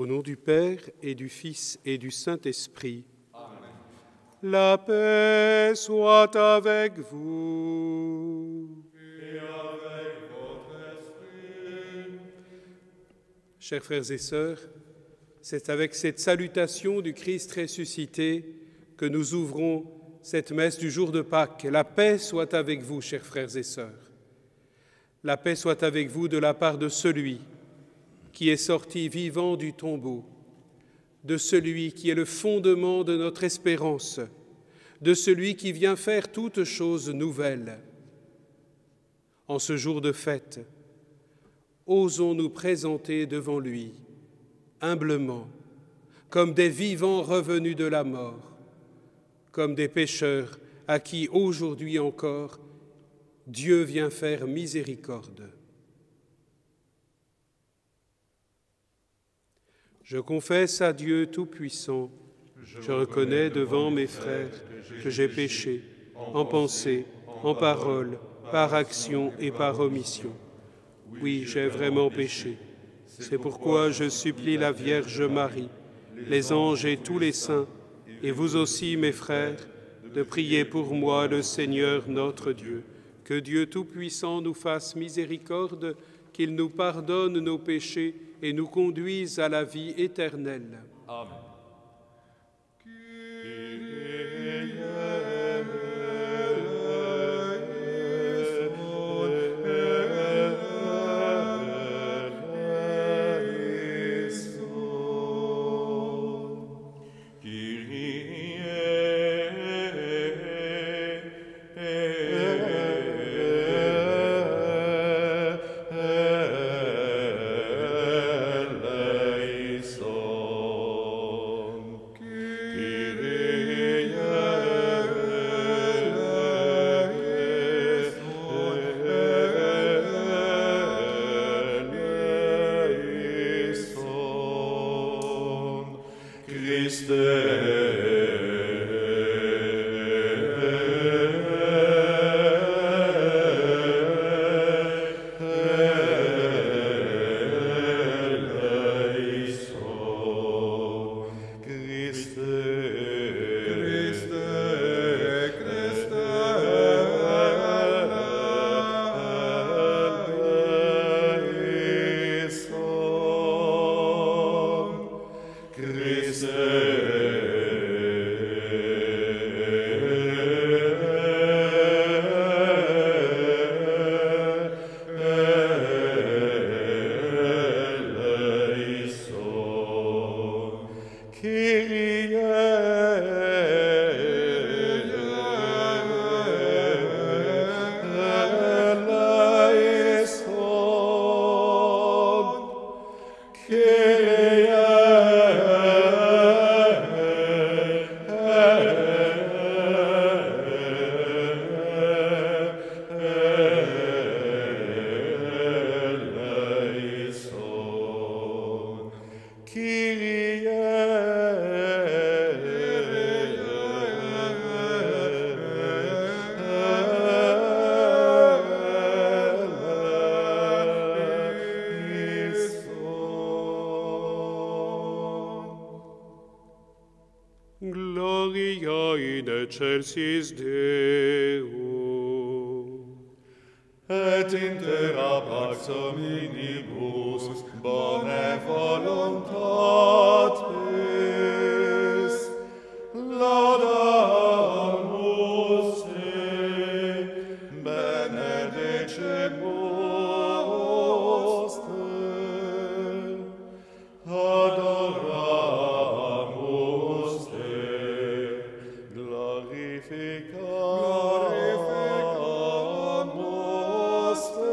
Au nom du Père et du Fils et du Saint-Esprit. Amen. La paix soit avec vous. Et avec votre esprit. Chers frères et sœurs, c'est avec cette salutation du Christ ressuscité que nous ouvrons cette messe du jour de Pâques. La paix soit avec vous, chers frères et sœurs. La paix soit avec vous de la part de celui qui est sorti vivant du tombeau, de celui qui est le fondement de notre espérance, de celui qui vient faire toutes choses nouvelles. En ce jour de fête, osons nous présenter devant lui, humblement, comme des vivants revenus de la mort, comme des pécheurs à qui aujourd'hui encore Dieu vient faire miséricorde. Je confesse à Dieu Tout-Puissant, je reconnais devant mes frères que j'ai péché en pensée, en parole, par action et par omission. Oui, j'ai vraiment péché. C'est pourquoi je supplie la Vierge Marie, les anges et tous les saints, et vous aussi, mes frères, de prier pour moi le Seigneur notre Dieu, Que Dieu Tout-Puissant nous fasse miséricorde, qu'il nous pardonne nos péchés et nous conduise à la vie éternelle. Amen. Gloria in excelsis Deo. Et intera pax hominibus bone voluntatis laudamus te, benedecemus te, adoramus te, glorificamus te.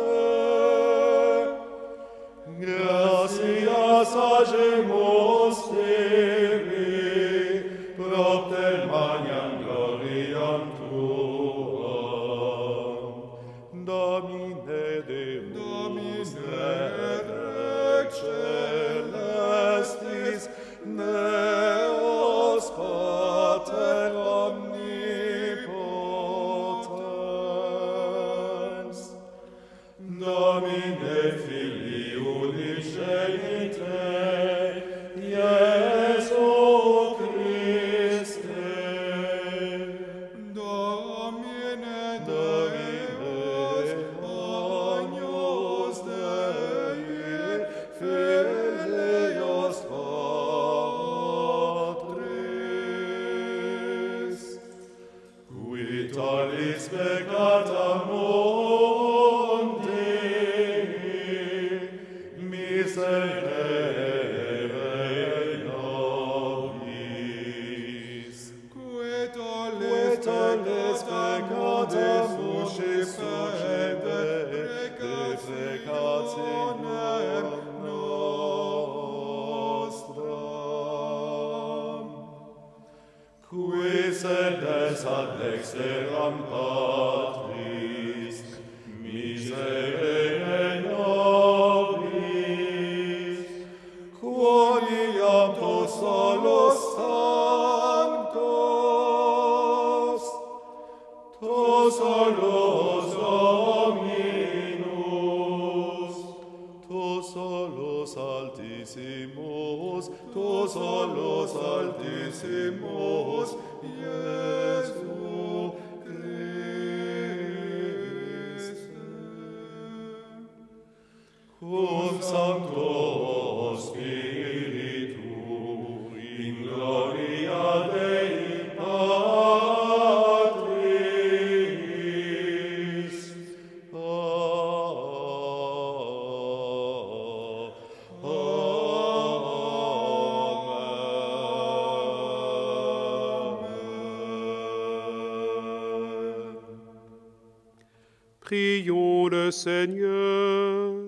Gratias agemus Tibi, propter magnam gloriam Tuam. Domine Deus, Rex celestis, Neos Pater omnipotens, Domine Filii unigenite, Iesu Christe, Domine Deus, Agnus Dei, Filius Patris, qui tollis peccata mundi, miserere nobis. Qui tollis peccata succede peccationem nostram. Qui sedes ad dexteram Patris, miserere nobis, quoniam tu solus sanctus, tu solus Dominus, tu solus Altissimus, tu solus Altissimus, Iesu Christe. Sancto Spiritu, in gloria Dei Patris. Prions le Seigneur.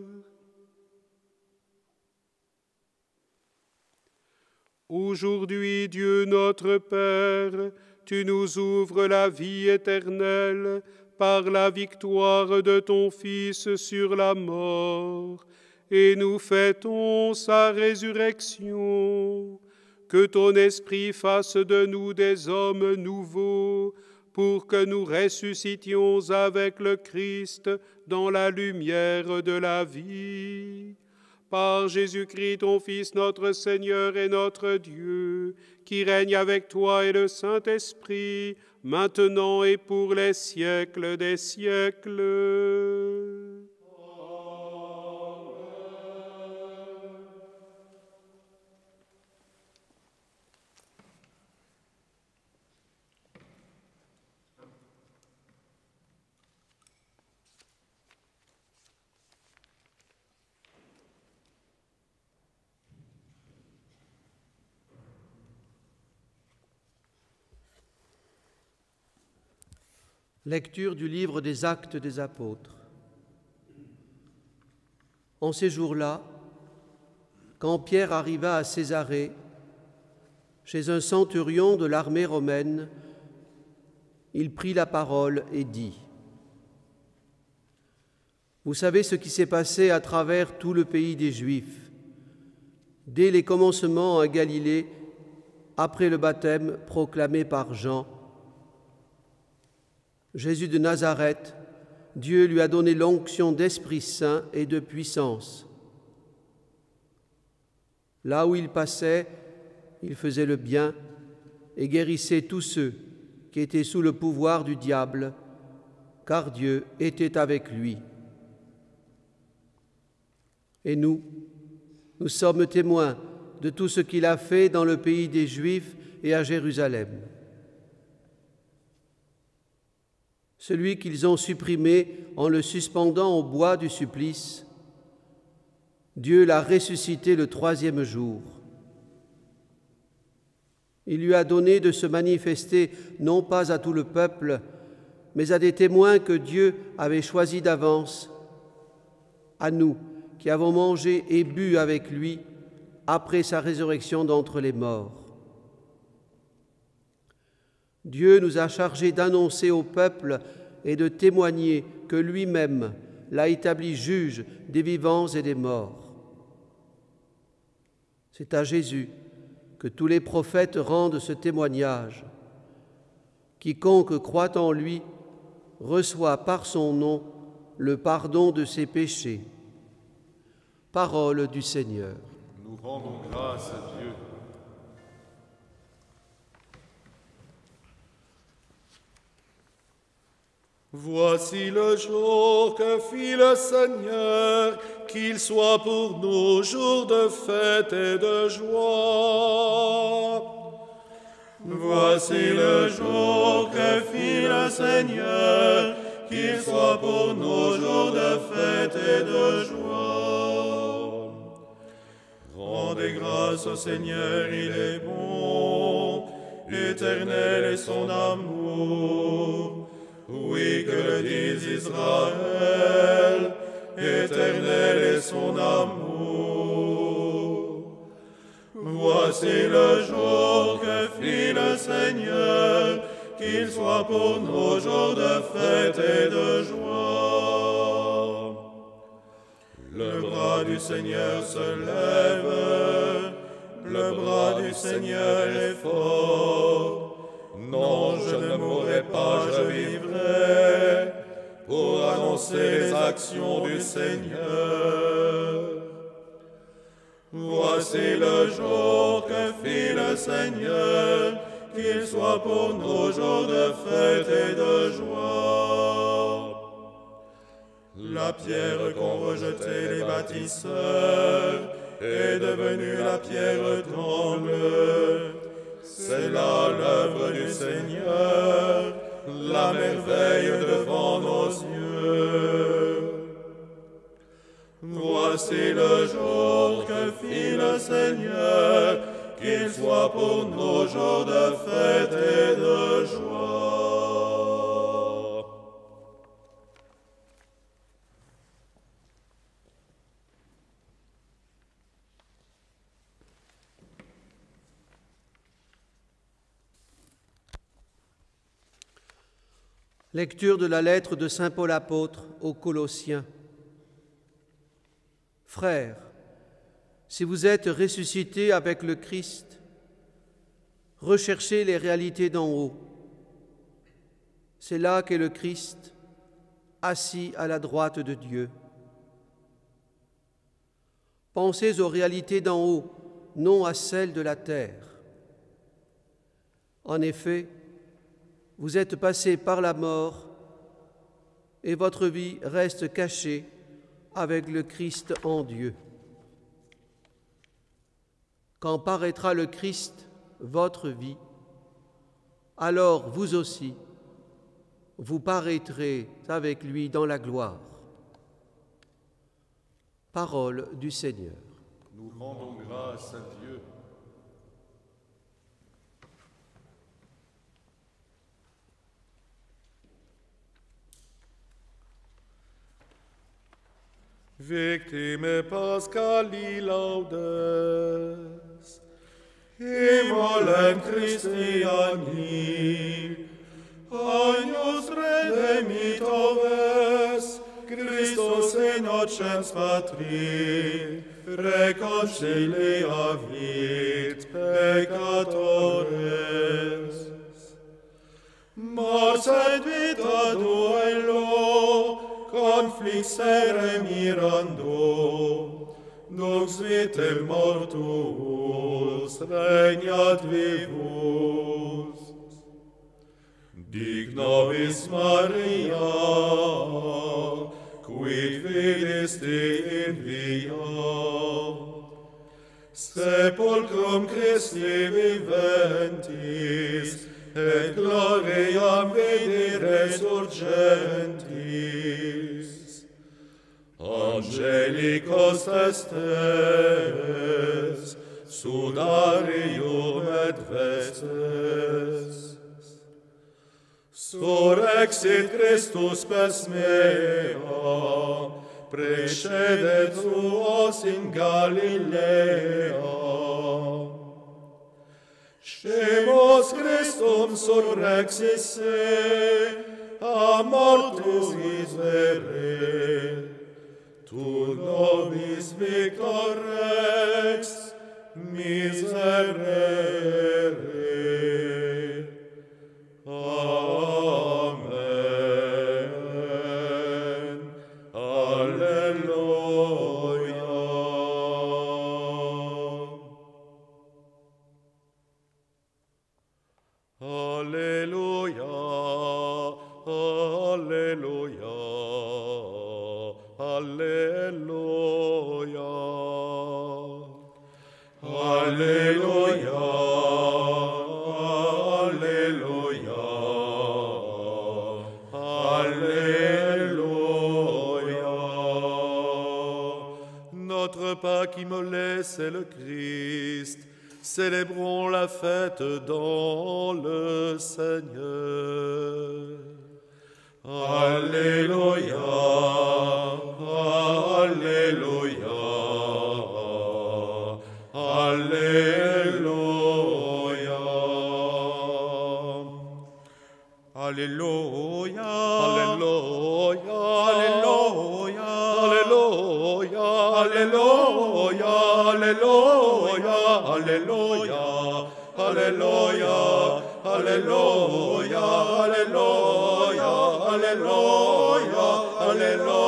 Aujourd'hui, Dieu notre Père, tu nous ouvres la vie éternelle par la victoire de ton Fils sur la mort, et nous fêtons sa résurrection. Que ton Esprit fasse de nous des hommes nouveaux, pour que nous ressuscitions avec le Christ dans la lumière de la vie. Par Jésus-Christ, ton Fils, notre Seigneur et notre Dieu, qui règne avec toi et le Saint-Esprit, maintenant et pour les siècles des siècles. Lecture du livre des Actes des Apôtres. En ces jours-là, quand Pierre arriva à Césarée, chez un centurion de l'armée romaine, il prit la parole et dit : « Vous savez ce qui s'est passé à travers tout le pays des Juifs, dès les commencements à Galilée, après le baptême proclamé par Jean. Jésus de Nazareth, Dieu lui a donné l'onction d'Esprit Saint et de puissance. Là où il passait, il faisait le bien et guérissait tous ceux qui étaient sous le pouvoir du diable, car Dieu était avec lui. Et nous sommes témoins de tout ce qu'il a fait dans le pays des Juifs et à Jérusalem. Celui qu'ils ont supprimé en le suspendant au bois du supplice, Dieu l'a ressuscité le troisième jour. Il lui a donné de se manifester non pas à tout le peuple, mais à des témoins que Dieu avait choisis d'avance, à nous qui avons mangé et bu avec lui après sa résurrection d'entre les morts. Dieu nous a chargés d'annoncer au peuple et de témoigner que lui-même l'a établi juge des vivants et des morts. C'est à Jésus que tous les prophètes rendent ce témoignage. Quiconque croit en lui reçoit par son nom le pardon de ses péchés. Parole du Seigneur. Nous rendons grâce à Dieu. Voici le jour que fit le Seigneur, qu'il soit pour nous jour de fête et de joie. Voici le jour que fit le Seigneur, qu'il soit pour nous jour de fête et de joie. Rendez grâce au Seigneur, il est bon, éternel est son amour. Oui, que le dise Israël, éternel est son amour. Voici le jour que fit le Seigneur, qu'il soit pour nous jour de fête et de joie. Le bras du Seigneur se lève, le bras du Seigneur est fort. Non, je ne mourrai pas, je vivrai pour annoncer les actions du Seigneur. Voici le jour que fit le Seigneur, qu'il soit pour nous jour de fête et de joie. La pierre qu'ont rejetée les bâtisseurs est devenue la pierre d'angle. C'est là l'œuvre du Seigneur, la merveille devant nos yeux. Voici le jour que fit le Seigneur, qu'il soit pour nos jours de fête et de joie. Lecture de la lettre de saint Paul apôtre aux Colossiens. Frères, si vous êtes ressuscités avec le Christ, recherchez les réalités d'en haut. C'est là qu'est le Christ, assis à la droite de Dieu. Pensez aux réalités d'en haut, non à celles de la terre. En effet, vous êtes passés par la mort et votre vie reste cachée avec le Christ en Dieu. Quand paraîtra le Christ, votre vie, alors vous aussi, vous paraîtrez avec lui dans la gloire. Parole du Seigneur. Nous rendons grâce à Dieu. Victime Pascali laudes, immolem Christiani, agnus redemitoves, Christus innocens patri, reconciliavit peccatores. Mors et vita duello, conflixere mirando, dux vitem mortuus regnat vivus. Dic nobis Maria, quid fidisti in via, sepulcrum Christi viventis, et gloriam vidi resurgentis. Angelicos testes, sudarium et vestes. Surrexit Christus pes mea, precedet suos in Galilea. Scemus Christum surrexis se, a mortuis vere, tu nobis victor rex miserere. Amen. Alleluia. Alleluia. Alleluia. Alleluia. Alleluia. Notre Pâque immolé, c'est le Christ. Célébrons la fête dans le Seigneur. Alléluia, Alléluia, Alléluia. Alléluia, Alléluia, Alléluia, Alléluia, Alléluia, Alléluia, Alléluia, Alléluia, Alléluia, Alléluia, Alléluia, Alléluia.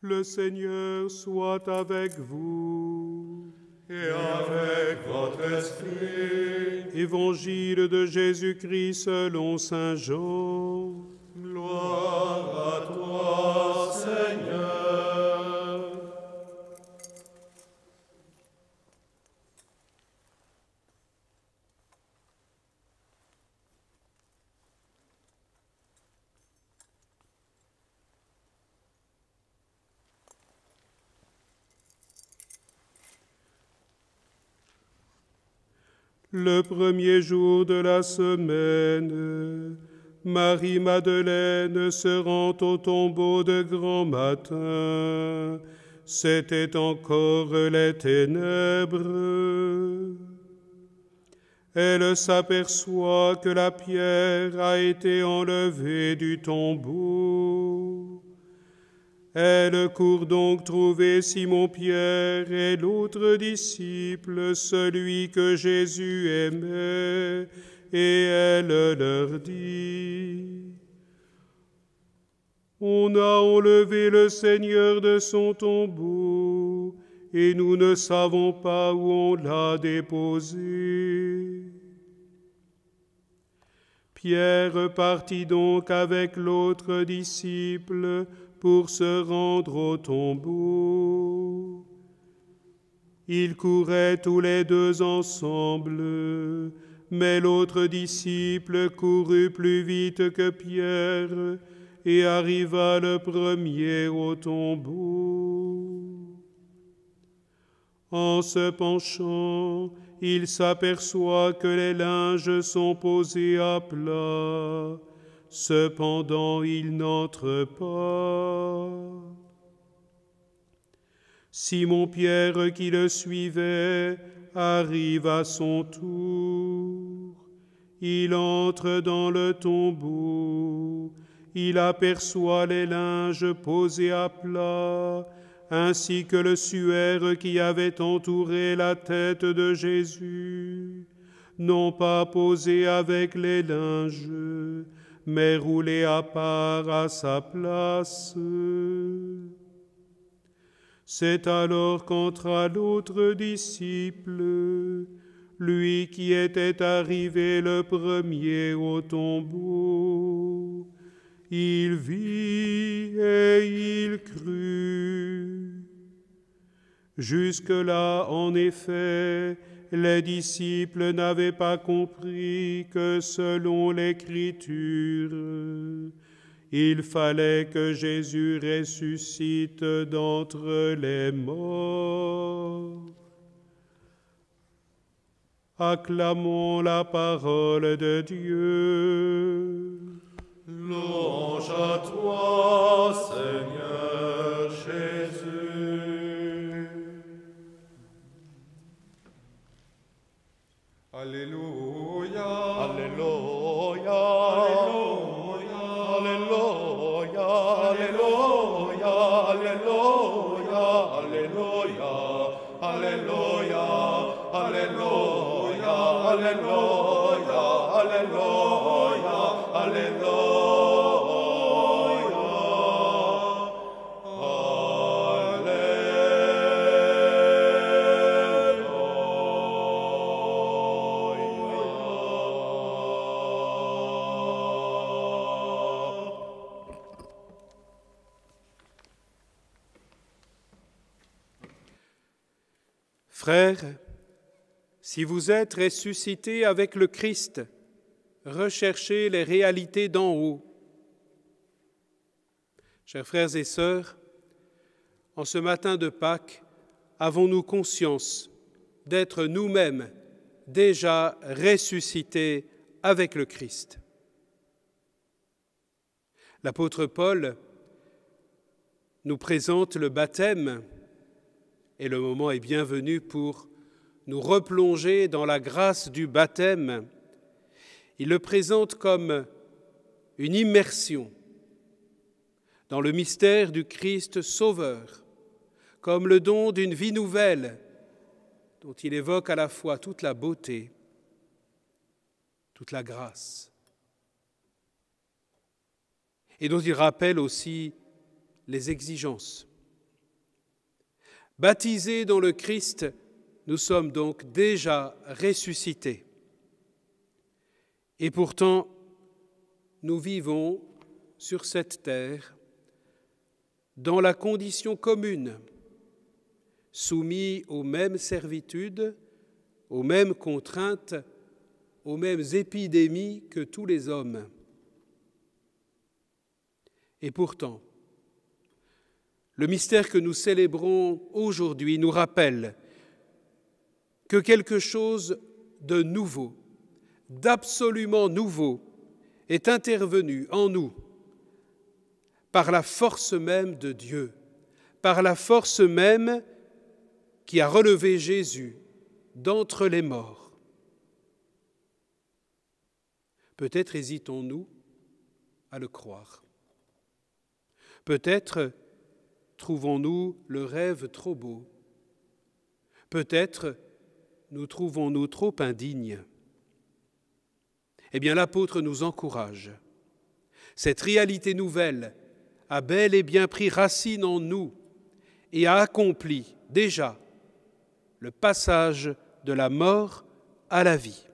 Le Seigneur soit avec vous. Et avec votre esprit. Évangile de Jésus-Christ selon saint Jean. Gloire à toi, Seigneur. Le premier jour de la semaine, Marie-Madeleine se rend au tombeau de grand matin. C'était encore les ténèbres. Elle s'aperçoit que la pierre a été enlevée du tombeau. Elle court donc trouver Simon-Pierre et l'autre disciple, celui que Jésus aimait, et elle leur dit: « On a enlevé le Seigneur de son tombeau, et nous ne savons pas où on l'a déposé. » Pierre partit donc avec l'autre disciple pour se rendre au tombeau. Ils couraient tous les deux ensemble, mais l'autre disciple courut plus vite que Pierre et arriva le premier au tombeau. En se penchant, il s'aperçoit que les linges sont posés à plat. Cependant, il n'entre pas. Simon-Pierre, qui le suivait, arrive à son tour. Il entre dans le tombeau. Il aperçoit les linges posés à plat, ainsi que le suaire qui avait entouré la tête de Jésus, non pas posé avec les linges, mais roulé à part à sa place. C'est alors qu'entra l'autre disciple, lui qui était arrivé le premier au tombeau. Il vit et il crut. Jusque-là, en effet, les disciples n'avaient pas compris que selon l'Écriture, il fallait que Jésus ressuscite d'entre les morts. Acclamons la parole de Dieu. Louange à toi, Seigneur Jésus. Alléluia. Alléluia. Alléluia. Alléluia. Alléluia. Alléluia. Alléluia. Alléluia. Alléluia. Alléluia. Alléluia. Frères, si vous êtes ressuscités avec le Christ, recherchez les réalités d'en haut. Chers frères et sœurs, en ce matin de Pâques, avons-nous conscience d'être nous-mêmes déjà ressuscités avec le Christ? L'apôtre Paul nous présente le baptême, et le moment est bienvenu pour nous replonger dans la grâce du baptême. Il le présente comme une immersion dans le mystère du Christ Sauveur, comme le don d'une vie nouvelle dont il évoque à la fois toute la beauté, toute la grâce, et dont il rappelle aussi les exigences. Baptisés dans le Christ, nous sommes donc déjà ressuscités. Et pourtant, nous vivons sur cette terre dans la condition commune, soumis aux mêmes servitudes, aux mêmes contraintes, aux mêmes épidémies que tous les hommes. Et pourtant, le mystère que nous célébrons aujourd'hui nous rappelle que quelque chose de nouveau, d'absolument nouveau, est intervenu en nous par la force même de Dieu, par la force même qui a relevé Jésus d'entre les morts. Peut-être hésitons-nous à le croire. Peut-être trouvons-nous le rêve trop beau. Peut-être nous trouvons-nous trop indignes. Eh bien, l'apôtre nous encourage. Cette réalité nouvelle a bel et bien pris racine en nous et a accompli déjà le passage de la mort à la vie.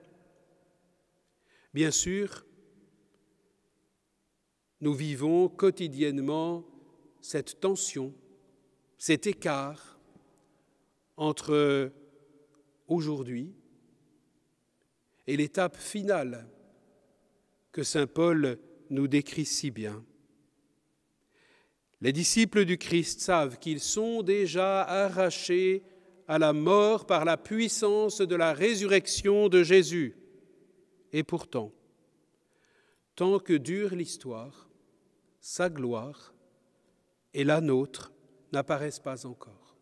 Bien sûr, nous vivons quotidiennement cette tension, cet écart entre aujourd'hui et l'étape finale que saint Paul nous décrit si bien. Les disciples du Christ savent qu'ils sont déjà arrachés à la mort par la puissance de la résurrection de Jésus. Et pourtant, tant que dure l'histoire, sa gloire et la nôtre n'apparaissent pas encore.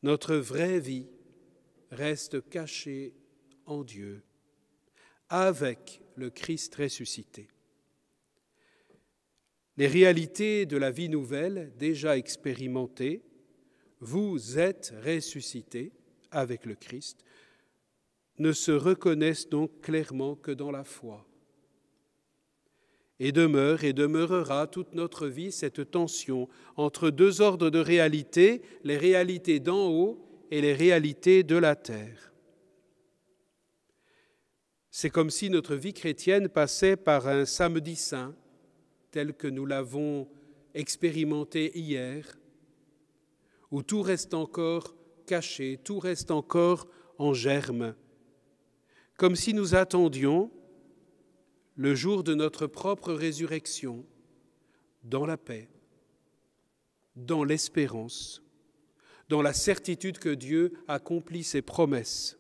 Notre vraie vie reste cachée en Dieu, avec le Christ ressuscité. Les réalités de la vie nouvelle, déjà expérimentées, vous êtes ressuscités avec le Christ, ne se reconnaissent donc clairement que dans la foi. Et demeure et demeurera toute notre vie cette tension entre deux ordres de réalités, les réalités d'en haut et les réalités de la terre. C'est comme si notre vie chrétienne passait par un samedi saint, tel que nous l'avons expérimenté hier, où tout reste encore caché, tout reste encore en germe, comme si nous attendions le jour de notre propre résurrection, dans la paix, dans l'espérance, dans la certitude que Dieu accomplit ses promesses,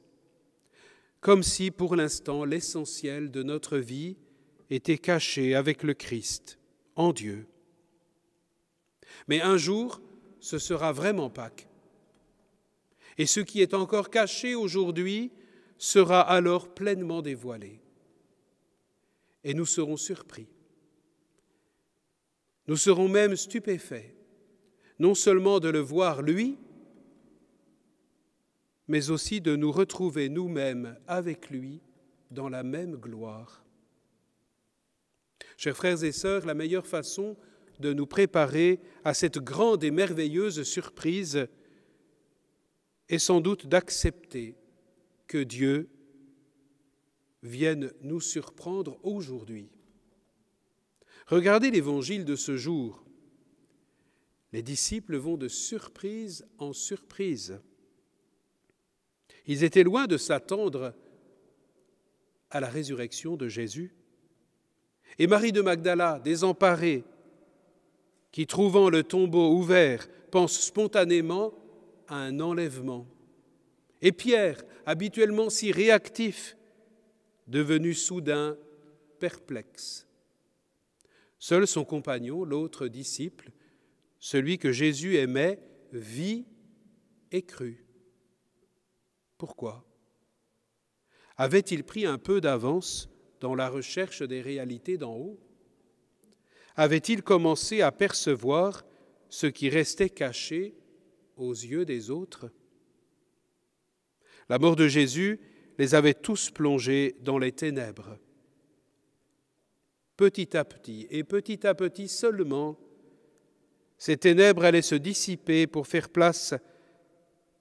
comme si pour l'instant l'essentiel de notre vie était caché avec le Christ, en Dieu. Mais un jour, ce sera vraiment Pâques. Et ce qui est encore caché aujourd'hui sera alors pleinement dévoilé. Et nous serons surpris. Nous serons même stupéfaits, non seulement de le voir lui, mais aussi de nous retrouver nous-mêmes avec lui dans la même gloire. Chers frères et sœurs, la meilleure façon de nous préparer à cette grande et merveilleuse surprise est sans doute d'accepter que Dieu vienne nous surprendre aujourd'hui. Regardez l'évangile de ce jour. Les disciples vont de surprise en surprise. Ils étaient loin de s'attendre à la résurrection de Jésus. Et Marie de Magdala, désemparée, qui, trouvant le tombeau ouvert, pense spontanément à un enlèvement. Et Pierre, habituellement si réactif, devenu soudain perplexe. Seul son compagnon, l'autre disciple, celui que Jésus aimait, vit et crut. Pourquoi ? Avait-il pris un peu d'avance dans la recherche des réalités d'en haut ? Avait-il commencé à percevoir ce qui restait caché aux yeux des autres ? La mort de Jésus les avait tous plongés dans les ténèbres. Petit à petit seulement, Ces ténèbres allaient se dissiper pour faire place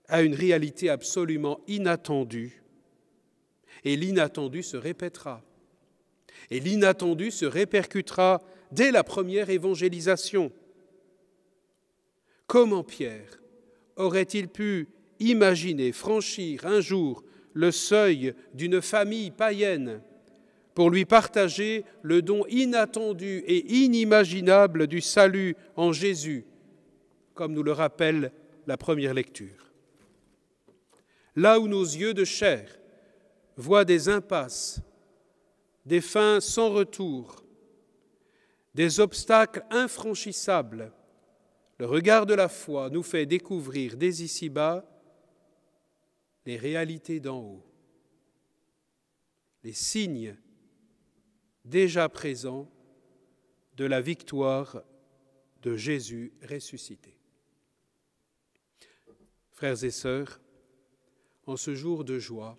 à une réalité absolument inattendue. Et l'inattendu se répétera. Et l'inattendu se répercutera dès la première évangélisation. Comment Pierre aurait-il pu imaginer franchir un jour le seuil d'une famille païenne pour lui partager le don inattendu et inimaginable du salut en Jésus, comme nous le rappelle la première lecture. Là où nos yeux de chair voient des impasses, des fins sans retour, des obstacles infranchissables, le regard de la foi nous fait découvrir dès ici-bas les réalités d'en haut, les signes déjà présents de la victoire de Jésus ressuscité. Frères et sœurs, en ce jour de joie,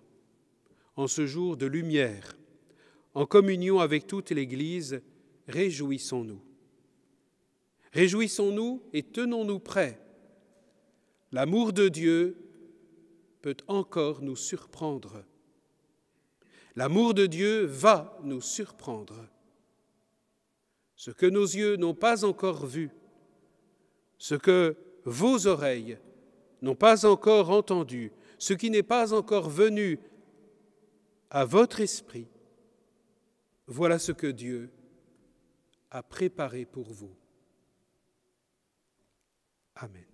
en ce jour de lumière, en communion avec toute l'Église, réjouissons-nous. Réjouissons-nous et tenons-nous prêts. L'amour de Dieu peut encore nous surprendre. L'amour de Dieu va nous surprendre. Ce que nos yeux n'ont pas encore vu, ce que vos oreilles n'ont pas encore entendu, ce qui n'est pas encore venu à votre esprit, voilà ce que Dieu a préparé pour vous. Amen.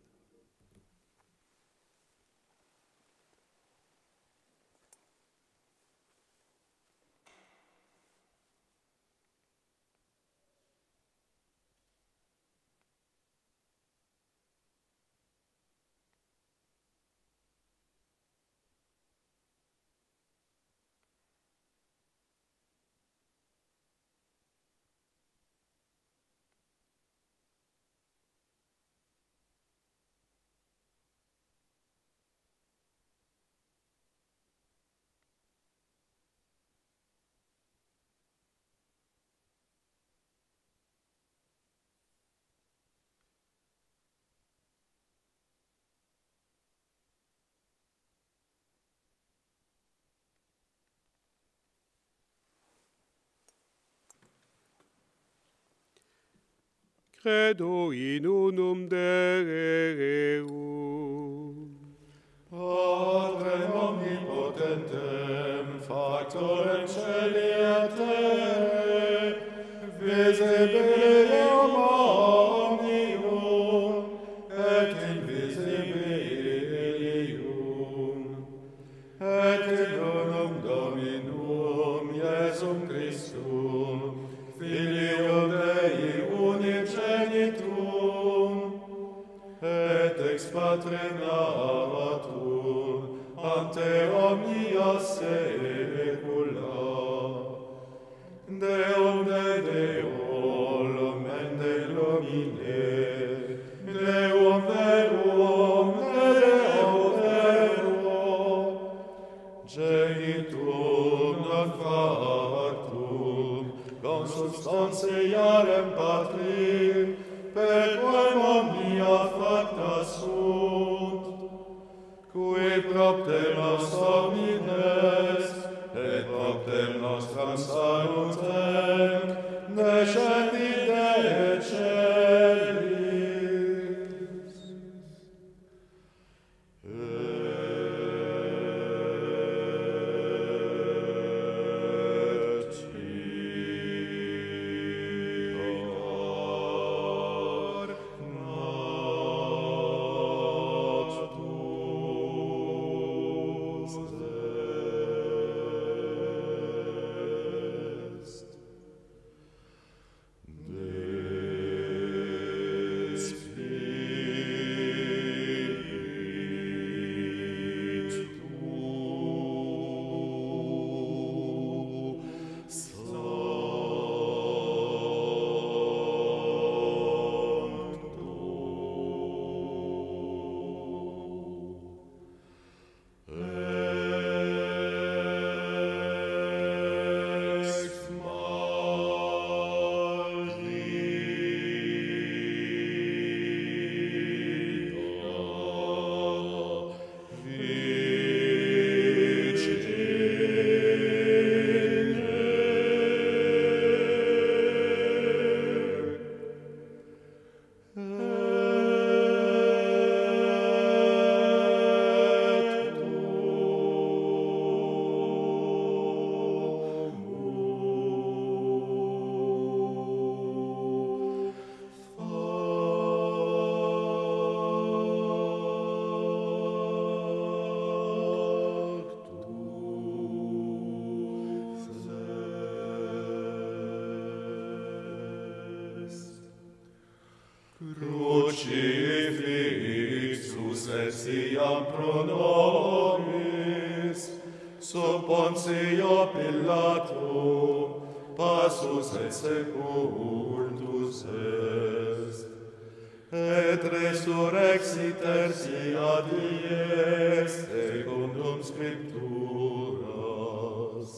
Credo in unum Deum. Patrem omnipotentem, factorem celi et terrae, visibilium omnium, et invisibilium, et in unum Dominum Iesum Christum, Filium Dei unigenitum, et ex Patre natum, ante omnia saecula. Deum de Deo, lumen de lumine, Deum verum de Deo verum, genitum non factum, consubstantiarem Patri, per quem omnia facta sunt, cui propter nos homines, et propter nostram salutem, descendit de celis. Et crucifixus etiam pro nobis, sub Pontio Pilatum, passus et sepultus est, et resurrexit tertia dies secundum Scripturas,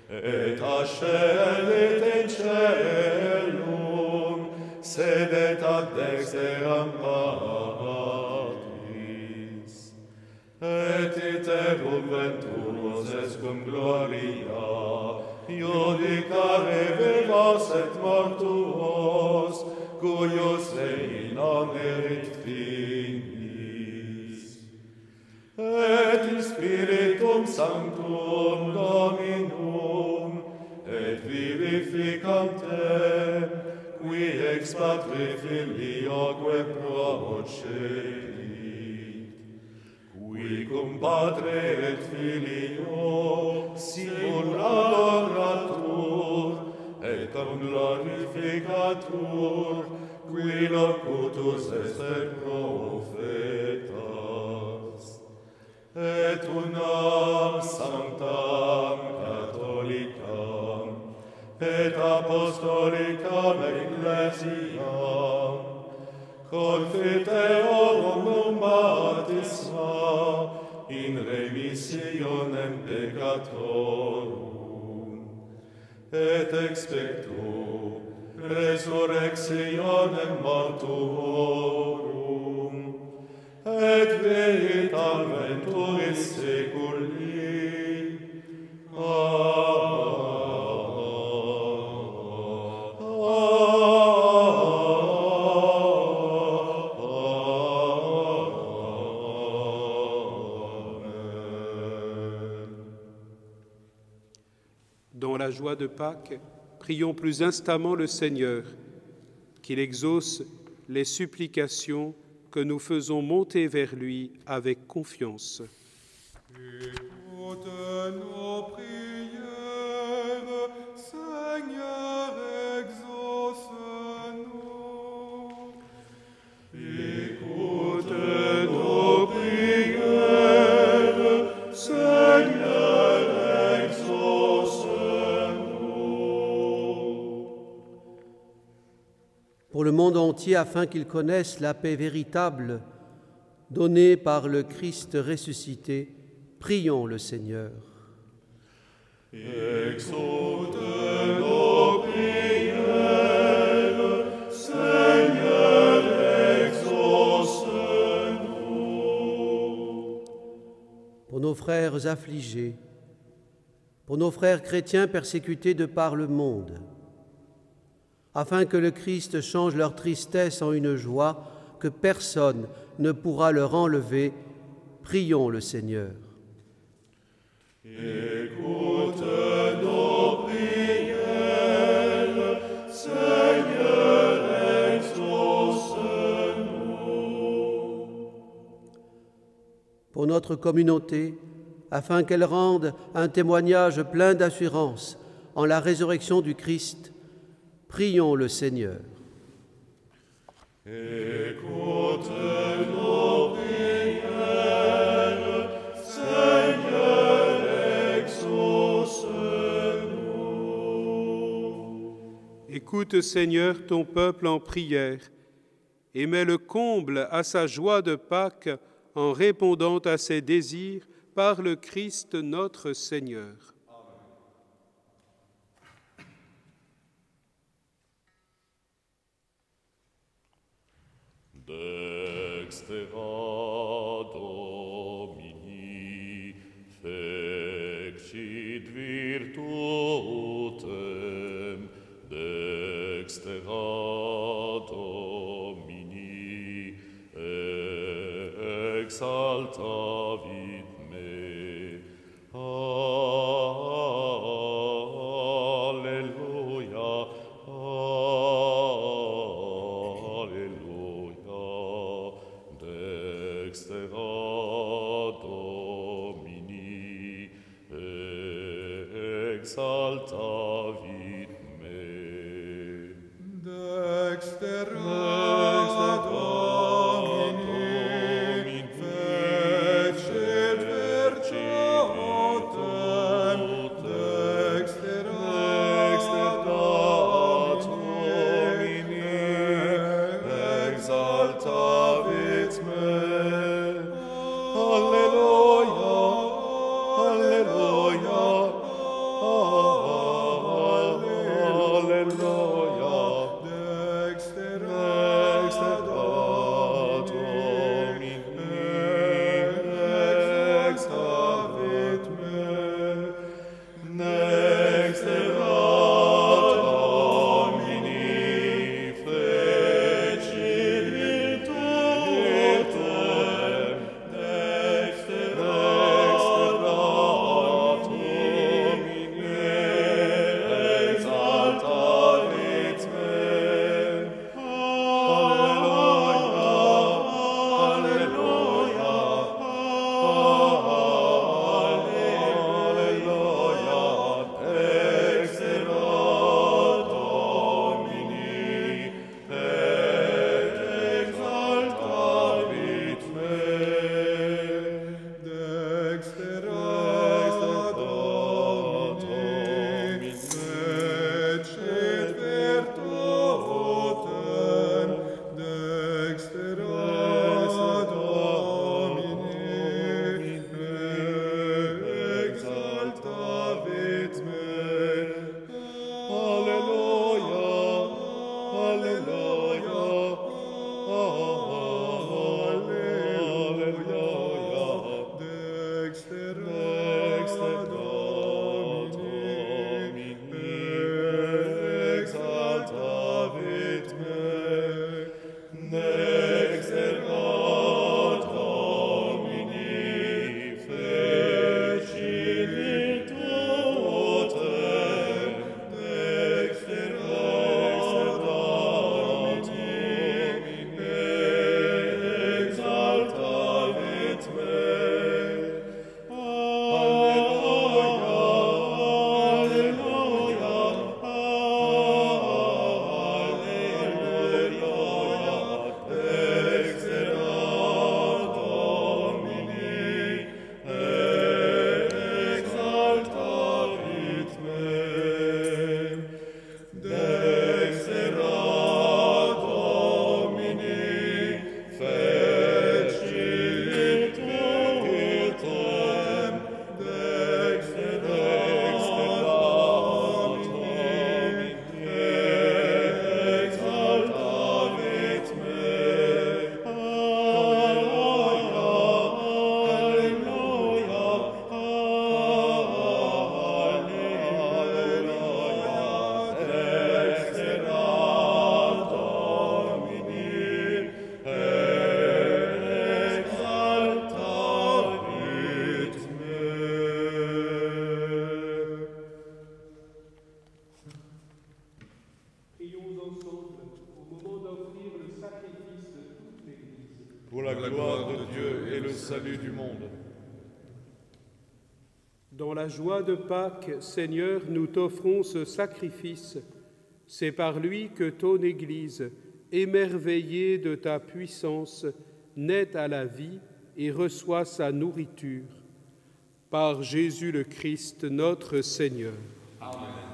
et ascendit in caelum, sedet ad dexteram Patris, et iterum venturos est cum gloria, iudicare vivos et mortuos, cuius ei inamerit finis. Et in Spiritum Sanctum Dominum, et vivificantem, qui ex Patre Filioque procedit, qui cum Patre et Filio simul adoratur, et cum glorificatur, qui locutus est per profetas, et unam sanctam catholicam, et apostolicam ecclesiam, confiteorum baptisma in remissionem peccatorum, et expecto resurrectionem mortuorum, et vitam venturis seculi. Dans la joie de Pâques, prions plus instamment le Seigneur, qu'il exauce les supplications que nous faisons monter vers lui avec confiance. Écoute nos prières, Seigneur, exauce-nous. Écoute nos prières, Seigneur, exauce-nous. Pour le monde entier, afin qu'ils connaissent la paix véritable donnée par le Christ ressuscité, prions le Seigneur. Exauce nos prières, Seigneur, exauce-nous. Pour nos frères affligés, pour nos frères chrétiens persécutés de par le monde, afin que le Christ change leur tristesse en une joie que personne ne pourra leur enlever, prions le Seigneur. Écoute nos prières, Seigneur, exauce-nous. Pour notre communauté, afin qu'elle rende un témoignage plein d'assurance en la résurrection du Christ, prions le Seigneur. Écoute nos prières, Seigneur, exauce-nous. Écoute, Seigneur, ton peuple en prière, et mets le comble à sa joie de Pâques en répondant à ses désirs par le Christ notre Seigneur. Dextera Domini fecit virtutem, dextera Domini exaltavit me. Alleluia, alleluia, dextera Domini exaltavit me. Dextera Domini pour la gloire de Dieu et le salut du monde. Dans la joie de Pâques, Seigneur, nous t'offrons ce sacrifice. C'est par lui que ton Église, émerveillée de ta puissance, naît à la vie et reçoit sa nourriture. Par Jésus le Christ, notre Seigneur. Amen.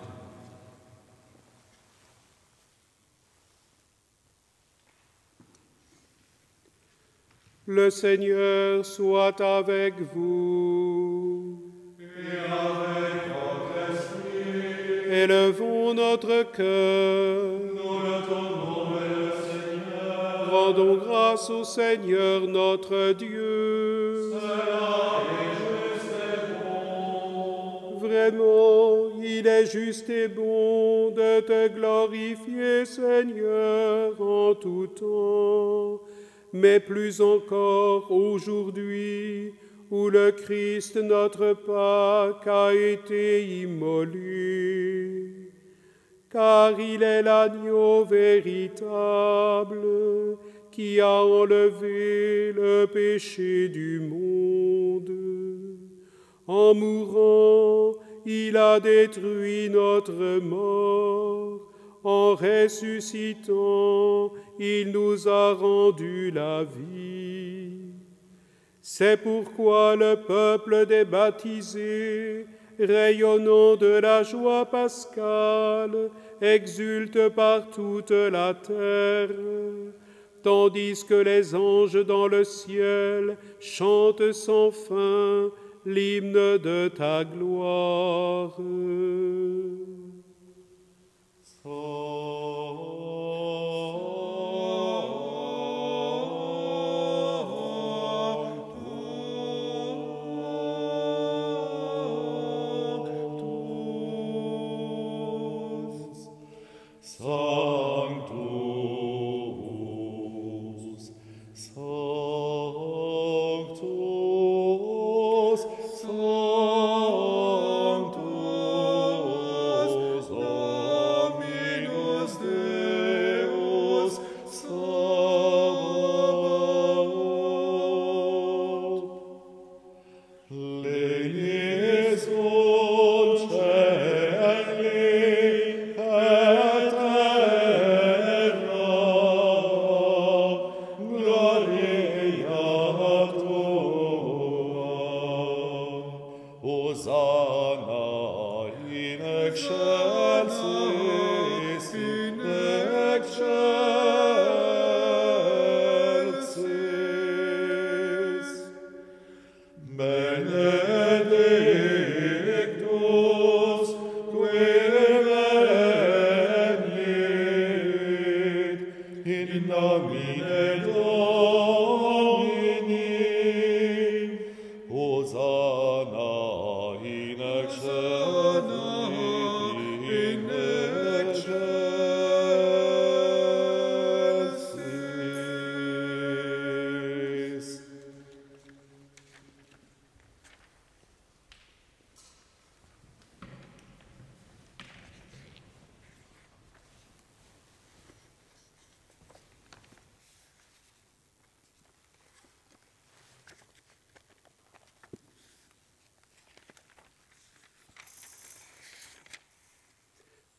Le Seigneur soit avec vous. Et avec votre esprit. Élevons notre cœur. Nous le tournons vers le Seigneur. Rendons grâce au Seigneur notre Dieu. Cela est juste et bon. Vraiment, il est juste et bon de te glorifier, Seigneur, en tout temps, mais plus encore aujourd'hui, où le Christ, notre Pâque, a été immolé. Car il est l'agneau véritable qui a enlevé le péché du monde. En mourant, il a détruit notre mort. En ressuscitant, il nous a rendu la vie. C'est pourquoi le peuple des baptisés, rayonnant de la joie pascale, exulte par toute la terre, tandis que les anges dans le ciel chantent sans fin l'hymne de ta gloire.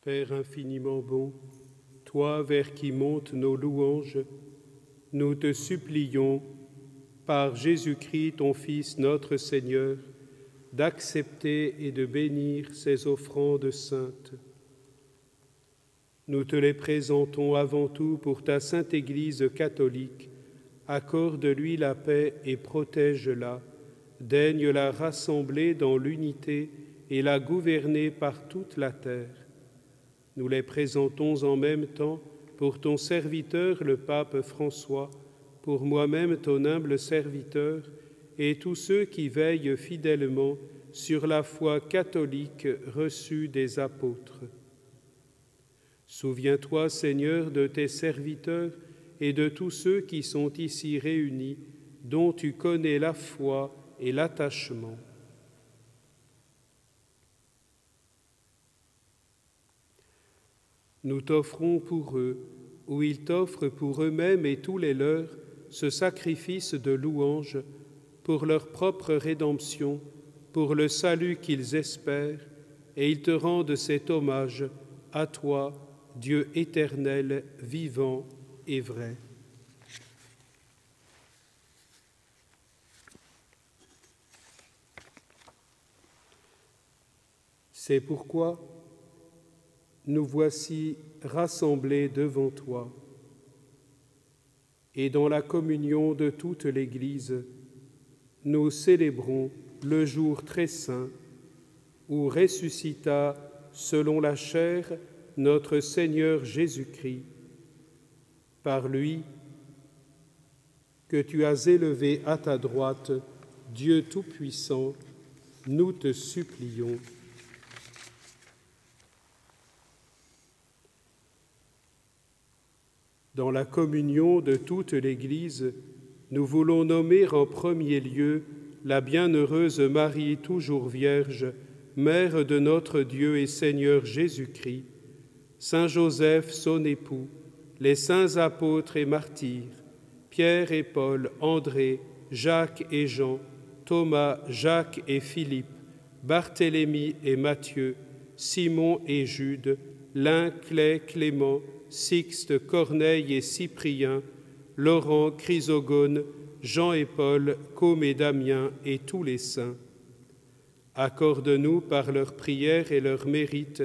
Père infiniment bon, toi vers qui montent nos louanges, nous te supplions, par Jésus-Christ, ton Fils, notre Seigneur, d'accepter et de bénir ces offrandes saintes. Nous te les présentons avant tout pour ta sainte Église catholique. Accorde-lui la paix et protège-la. Daigne la rassembler dans l'unité et la gouverner par toute la terre. Nous les présentons en même temps pour ton serviteur, le pape François, pour moi-même, ton humble serviteur, et tous ceux qui veillent fidèlement sur la foi catholique reçue des apôtres. Souviens-toi, Seigneur, de tes serviteurs et de tous ceux qui sont ici réunis, dont tu connais la foi et l'attachement. Nous t'offrons pour eux, ou ils t'offrent pour eux-mêmes et tous les leurs, ce sacrifice de louange pour leur propre rédemption, pour le salut qu'ils espèrent, et ils te rendent cet hommage à toi, Dieu éternel, vivant et vrai. C'est pourquoi nous voici rassemblés devant toi, et dans la communion de toute l'Église, nous célébrons le jour très saint où ressuscita, selon la chair, notre Seigneur Jésus-Christ. Par lui, que tu as élevé à ta droite, Dieu Tout-Puissant, nous te supplions. Dans la communion de toute l'Église, nous voulons nommer en premier lieu la bienheureuse Marie, toujours Vierge, Mère de notre Dieu et Seigneur Jésus-Christ, Saint Joseph, son époux, les saints apôtres et martyrs, Pierre et Paul, André, Jacques et Jean, Thomas, Jacques et Philippe, Barthélemy et Matthieu, Simon et Jude, Lin, Clay, Clément, Sixte, Corneille et Cyprien, Laurent, Chrysogone, Jean et Paul, Côme et Damien et tous les saints. Accorde-nous par leurs prières et leurs mérites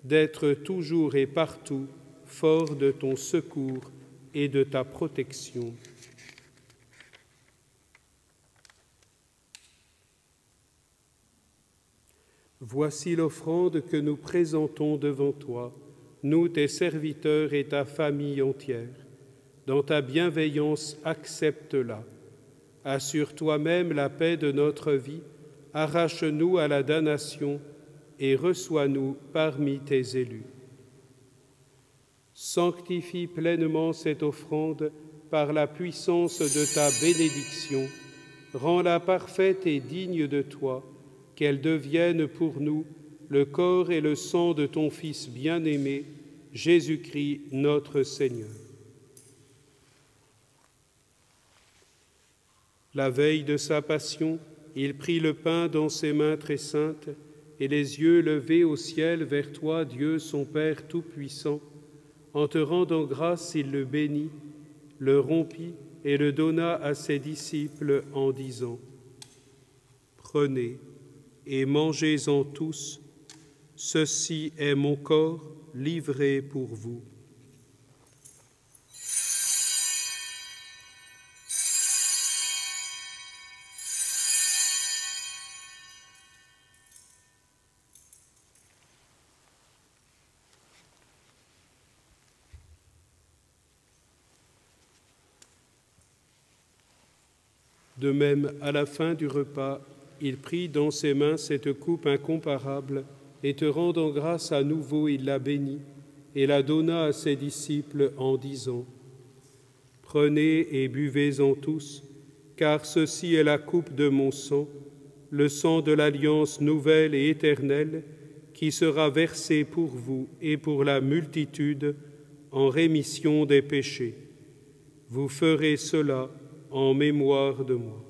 d'être toujours et partout forts de ton secours et de ta protection. Voici l'offrande que nous présentons devant toi, nous, tes serviteurs et ta famille entière. Dans ta bienveillance, accepte-la. Assure toi-même la paix de notre vie, arrache-nous à la damnation et reçois-nous parmi tes élus. Sanctifie pleinement cette offrande par la puissance de ta bénédiction. Rends-la parfaite et digne de toi, qu'elle devienne pour nous le corps et le sang de ton Fils bien-aimé, Jésus-Christ notre Seigneur. La veille de sa passion, il prit le pain dans ses mains très saintes, et les yeux levés au ciel vers toi, Dieu son Père Tout-Puissant. En te rendant grâce, il le bénit, le rompit et le donna à ses disciples en disant : « Prenez et mangez-en tous, ceci est mon corps livré pour vous. » De même, à la fin du repas, il prit dans ses mains cette coupe incomparable, et te rendant grâce à nouveau, il la bénit, et la donna à ses disciples en disant : « Prenez et buvez-en tous, car ceci est la coupe de mon sang, le sang de l'alliance nouvelle et éternelle, qui sera versé pour vous et pour la multitude en rémission des péchés. Vous ferez cela en mémoire de moi. »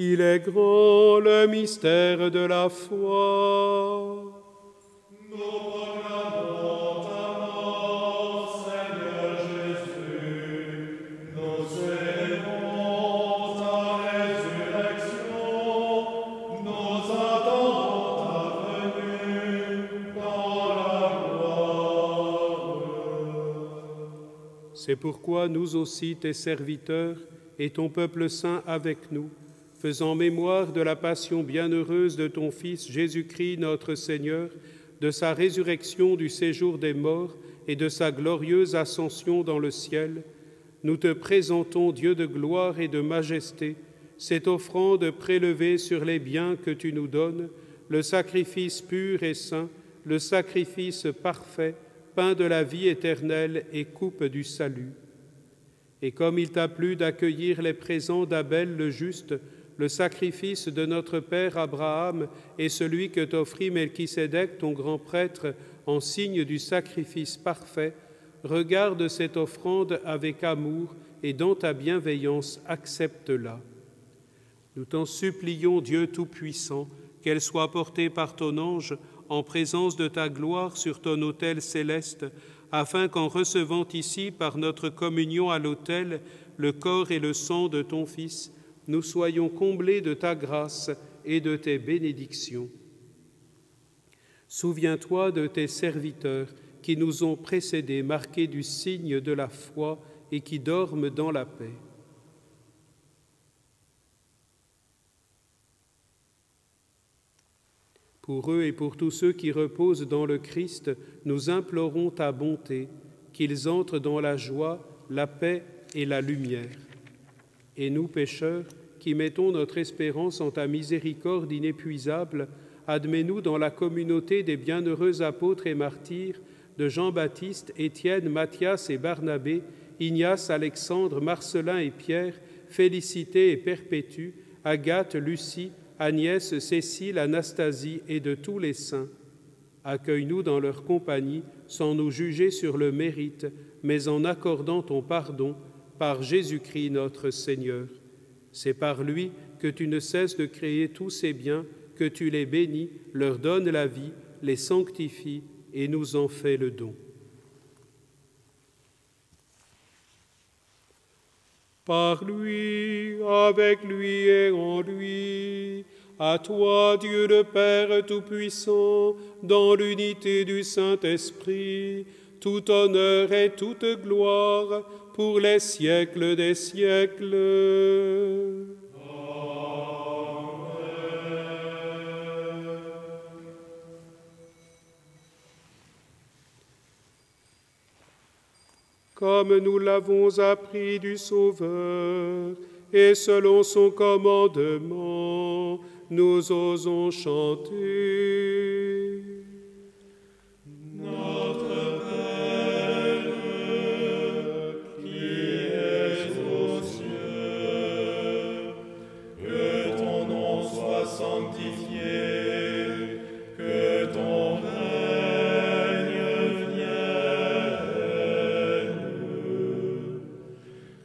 Il est grand le mystère de la foi. Nous proclamons ta mort, Seigneur Jésus. Nous célébrons ta résurrection. Nous attendons ta venue dans la gloire. C'est pourquoi nous aussi, tes serviteurs, et ton peuple saint avec nous, faisant mémoire de la passion bienheureuse de ton Fils Jésus-Christ notre Seigneur, de sa résurrection du séjour des morts et de sa glorieuse ascension dans le ciel, nous te présentons, Dieu de gloire et de majesté, cette offrande prélevée sur les biens que tu nous donnes, le sacrifice pur et saint, le sacrifice parfait, pain de la vie éternelle et coupe du salut. Et comme il t'a plu d'accueillir les présents d'Abel le juste, le sacrifice de notre père Abraham et celui que t'offrit Melchisédek, ton grand prêtre, en signe du sacrifice parfait, regarde cette offrande avec amour et dans ta bienveillance accepte-la. Nous t'en supplions, Dieu Tout-Puissant, qu'elle soit portée par ton ange en présence de ta gloire sur ton autel céleste, afin qu'en recevant ici par notre communion à l'autel le corps et le sang de ton Fils, nous soyons comblés de ta grâce et de tes bénédictions. Souviens-toi de tes serviteurs qui nous ont précédés, marqués du signe de la foi et qui dorment dans la paix. Pour eux et pour tous ceux qui reposent dans le Christ, nous implorons ta bonté, qu'ils entrent dans la joie, la paix et la lumière. Et nous, pécheurs, qui mettons notre espérance en ta miséricorde inépuisable, admets-nous dans la communauté des bienheureux apôtres et martyrs de Jean-Baptiste, Étienne, Matthias et Barnabé, Ignace, Alexandre, Marcelin et Pierre, Félicité et Perpétue, Agathe, Lucie, Agnès, Cécile, Anastasie et de tous les saints. Accueille-nous dans leur compagnie sans nous juger sur le mérite, mais en accordant ton pardon par Jésus-Christ notre Seigneur. C'est par lui que tu ne cesses de créer tous ces biens, que tu les bénis, leur donnes la vie, les sanctifies et nous en fais le don. Par lui, avec lui et en lui, à toi, Dieu le Père Tout-Puissant, dans l'unité du Saint-Esprit, tout honneur et toute gloire pour les siècles des siècles. Comme nous l'avons appris du Sauveur, et selon son commandement, nous osons chanter. Notre Père, qui es aux cieux, que ton nom soit sanctifié, que ton règne vienne,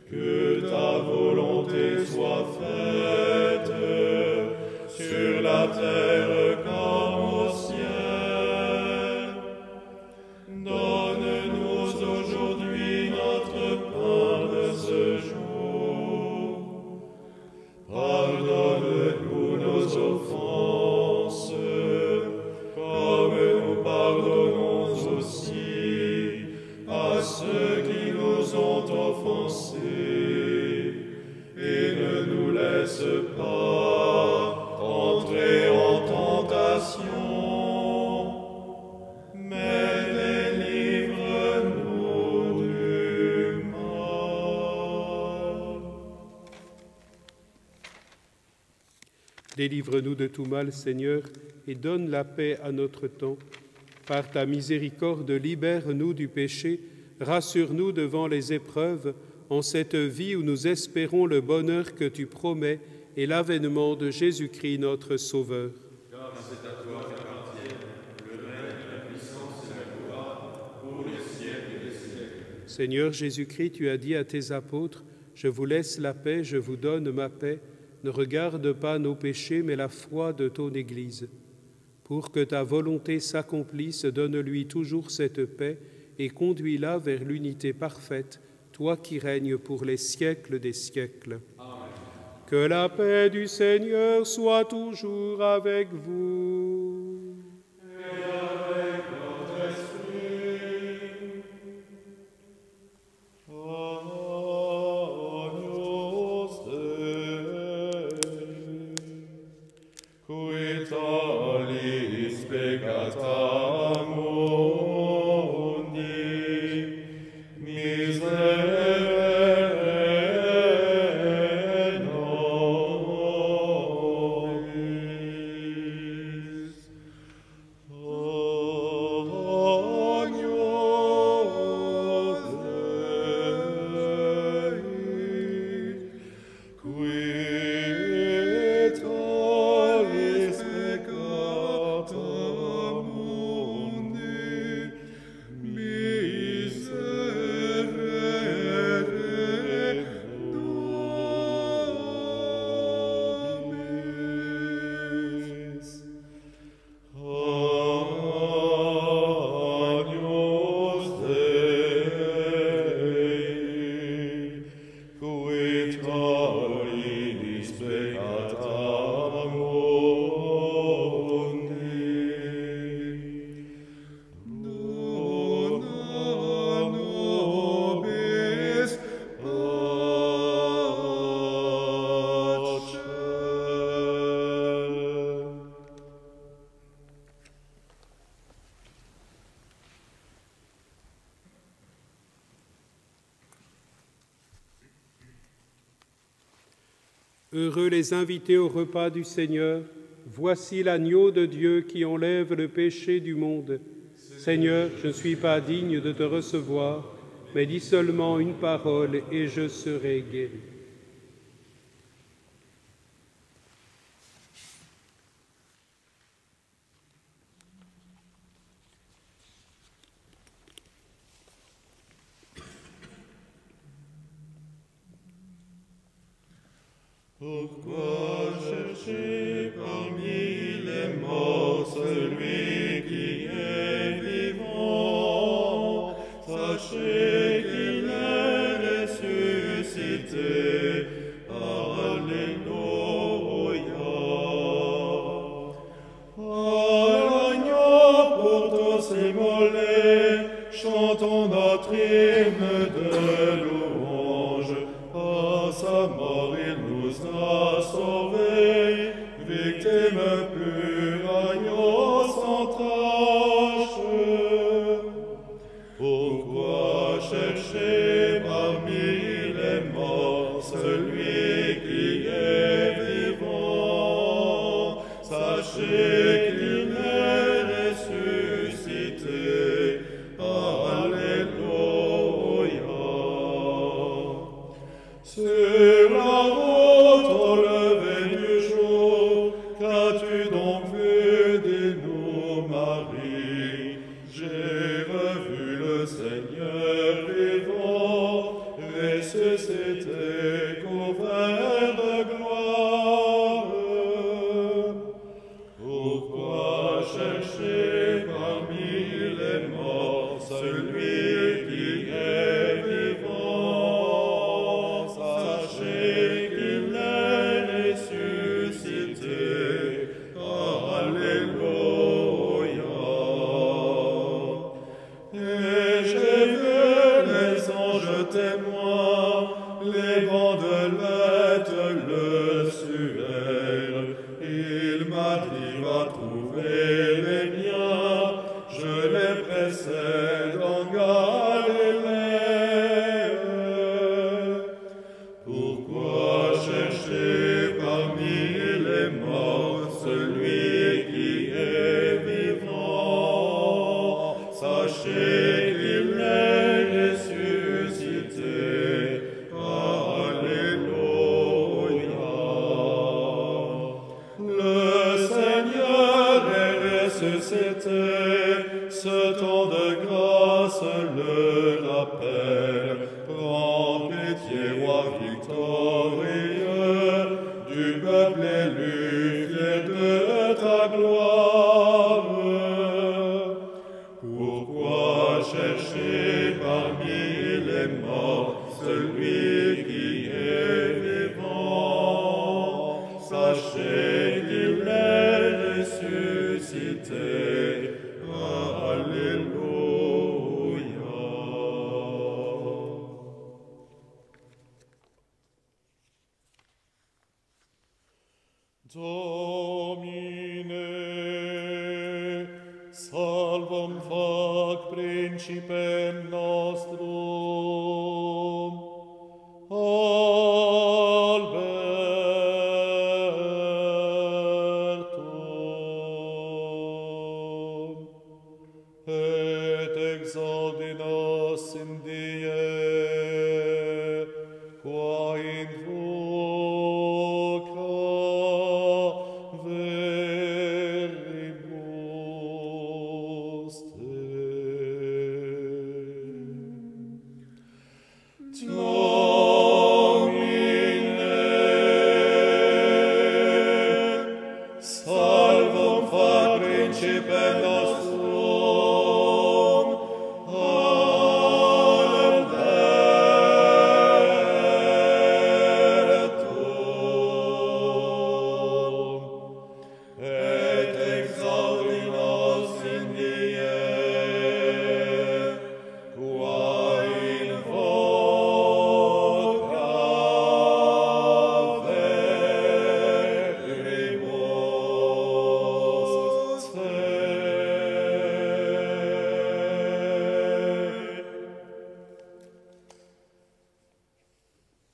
que ta volonté soit faite sur la terre comme au ciel. Donne-nous aujourd'hui notre pain de ce jour. Pardonne-nous nos offenses, comme nous pardonnons aussi à ceux qui nous ont offensés. Et ne nous laisse pas entrer en tentation, mais délivre-nous du mal. Délivre-nous de tout mal, Seigneur, et donne la paix à notre temps. Par ta miséricorde, libère-nous du péché, rassure-nous devant les épreuves, en cette vie où nous espérons le bonheur que tu promets et l'avènement de Jésus-Christ notre Sauveur. Car c'est à toi qu'appartiennent le règne, la puissance et la gloire pour les siècles des siècles. Seigneur Jésus-Christ, tu as dit à tes apôtres, « Je vous laisse la paix, je vous donne ma paix. Ne regarde pas nos péchés, mais la foi de ton Église. Pour que ta volonté s'accomplisse, donne-lui toujours cette paix et conduis-la vers l'unité parfaite, toi qui règnes pour les siècles des siècles. Amen. Que la paix du Seigneur soit toujours avec vous. Et avec votre esprit. Agnus Dei, qui tollis peccata mundi, miserere nobis. Heureux les invités au repas du Seigneur. Voici l'agneau de Dieu qui enlève le péché du monde. Seigneur, je ne suis pas digne de te recevoir, mais dis seulement une parole et je serai guéri. Pourquoi chercher parmi les morts celui qui est vivant? Sachez qu'il est ressuscité. Alléluia. À l'agneau pour tous immolés, chantons notre hymne de louange. À sa mort, il nous a sauvés, victime pure, agneau sans tache. Pourquoi chercher parmi les morts celui qui est vivant? Sachez qu'il est ressuscité. Alléluia. Sur la route au lever du jour, qu'as-tu donc vu, dis-nous, Marie? J'ai revu le Seigneur vivant, ressuscité, couvert de gloire. Pourquoi chercher parmi les morts celui qui est vivant? Sachez qu'il est ressuscité. Alléluia. Et j'ai vu les anges témoins, les bandelettes, le suaire. Il m'a dit, va trouver les miens, je les précède en Galilée. Pourquoi chercher parmi les morts celui qui est vivant? Sachez qu'il est ressuscité. Alléluia. Le Seigneur est ressuscité, ce temps de grâce le rappelle. Prends pitié, roi victorieux, du peuple élu, fier de ta gloire. Pourquoi chercher parmi les morts celui qui est vivant? Sachez qu'il est ressuscité. Alléluia. Domine, salvum fac principem nostrum, Albertum, et exaudi nos in die, qua invoca veribus te. Domine, salvum fac principem nostrum, Albertum, et exaudi nos in die, qua invoca veribus te.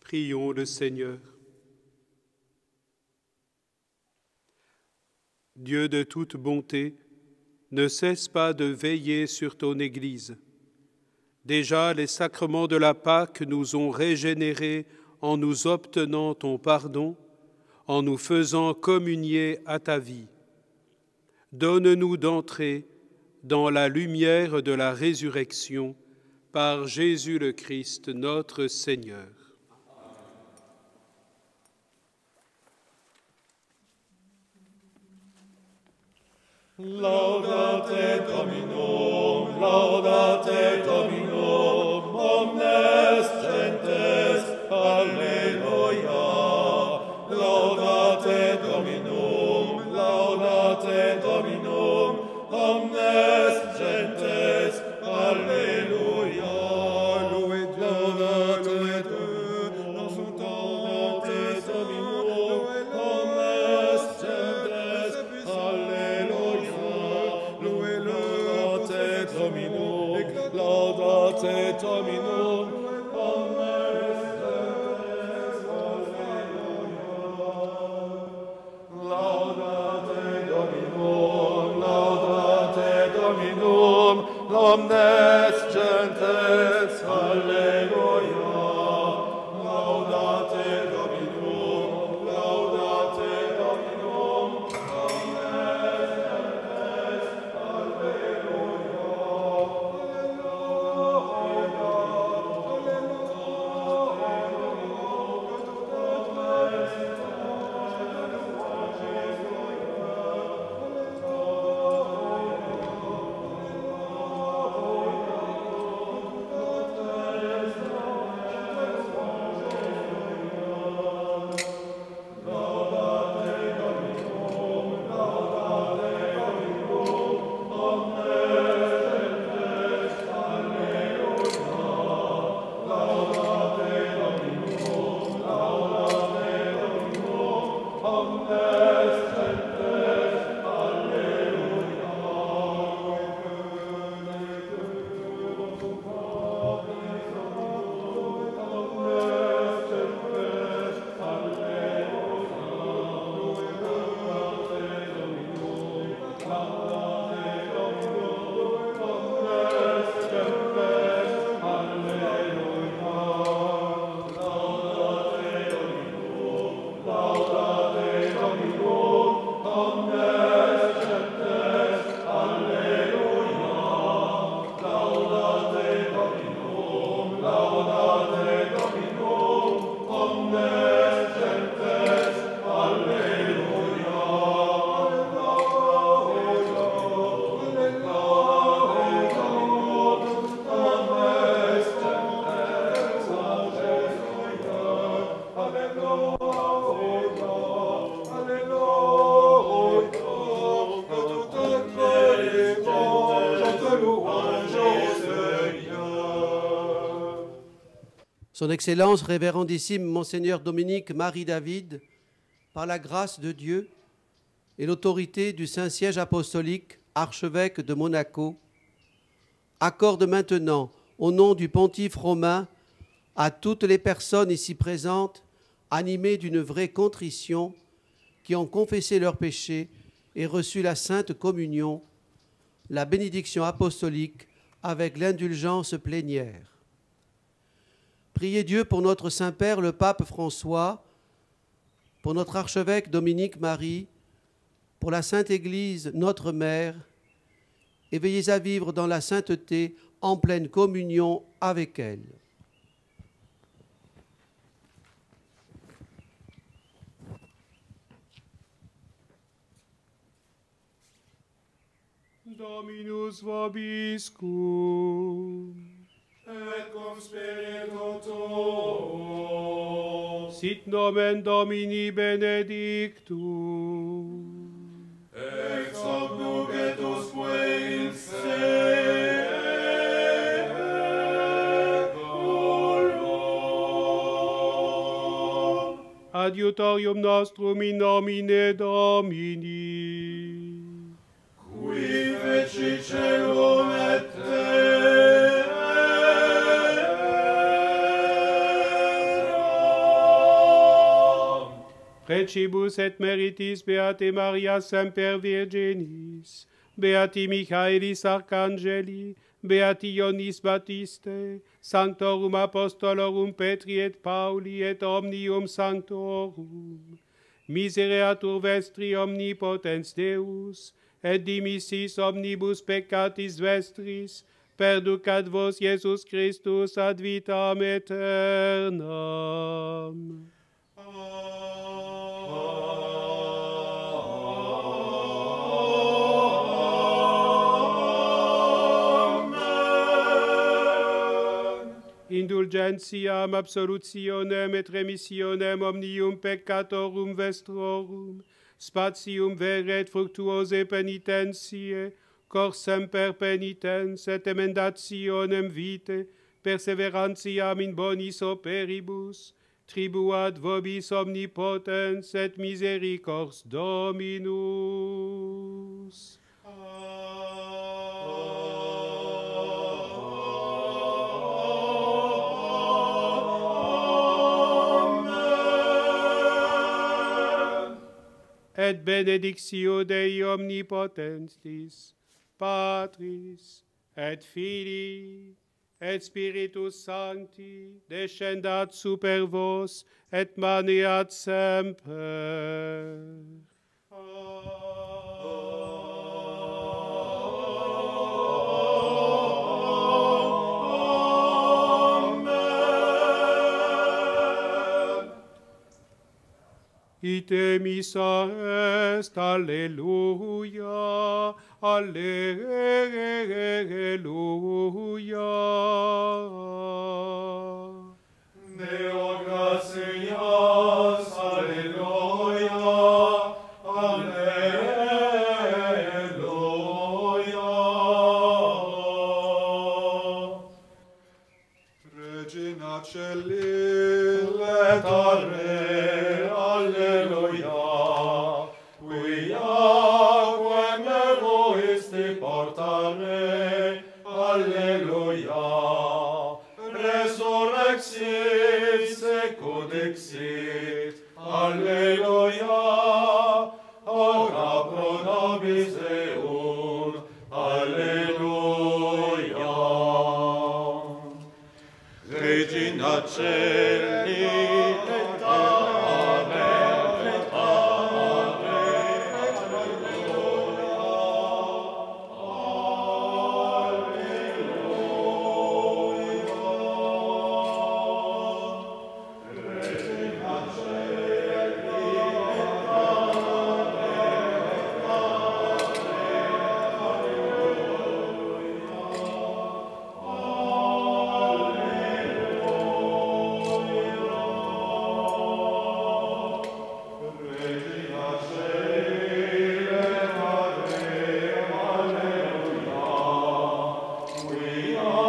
Prions le Seigneur. Dieu de toute bonté, ne cesse pas de veiller sur ton Église. Déjà, les sacrements de la Pâque nous ont régénérés en nous obtenant ton pardon, en nous faisant communier à ta vie. Donne-nous d'entrer dans la lumière de la résurrection par Jésus le Christ, notre Seigneur. Laudate Dominum, omnes gentes, alleluia. Laudate Dominum, omnes gentes, alleluia. Louez Dieu, dans son temps, Dominum, omnes gentes, alleluia. Laudate Dominum, omnes gentes, alleluia. Laudate Dominum, omnes gentes, alleluia. Laudate Dominum, Son Excellence, révérendissime Monseigneur Dominique Marie David, par la grâce de Dieu et l'autorité du Saint-Siège apostolique, archevêque de Monaco, accorde maintenant, au nom du pontife romain, à toutes les personnes ici présentes, animées d'une vraie contrition, qui ont confessé leurs péchés et reçu la Sainte Communion, la bénédiction apostolique avec l'indulgence plénière. Priez Dieu pour notre Saint-Père, le Pape François, pour notre archevêque Dominique Marie, pour la Sainte Église, notre Mère, et veillez à vivre dans la sainteté en pleine communion avec elle. Dominus vobiscum. Et cum spiritu tuo. Sit nomen Domini benedictum. Ex hoc nunc et usque in seculum. Adiutorium nostrum in nomine Domini. Qui feci celum et terra. Lecibus et meritis Beate Maria Semper Virginis, Beati Michaelis Arcangeli, Beati Ioannis Baptiste, Sanctorum Apostolorum Petri et Pauli et Omnium Sanctorum, Misereatur vestri omnipotens Deus, et dimissis omnibus peccatis vestris, perducat vos Iesus Christus ad vitam aeternam. Indulgentiam, absolutionem et remissionem omnium peccatorum vestrorum, spatium vere et fructuose penitentiae, cor semper penitens et emendationem vitae, perseverantiam in bonis operibus, tribuat vobis omnipotens et misericors Dominus. Et benedictio Dei omnipotentis, Patris, et Filii, et Spiritus Sancti, descendat super vos, et maneat semper. Ite missa est, Alleluia, Alleluia. Deo gratias, Alleluia, Alleluia. Regina Celi, letare, Alleluia, quiaque meruisti portare, Alleluia, resurrexit secund exit, Alleluia, ora pro nobis Deum, Alleluia. Regina Celi, we are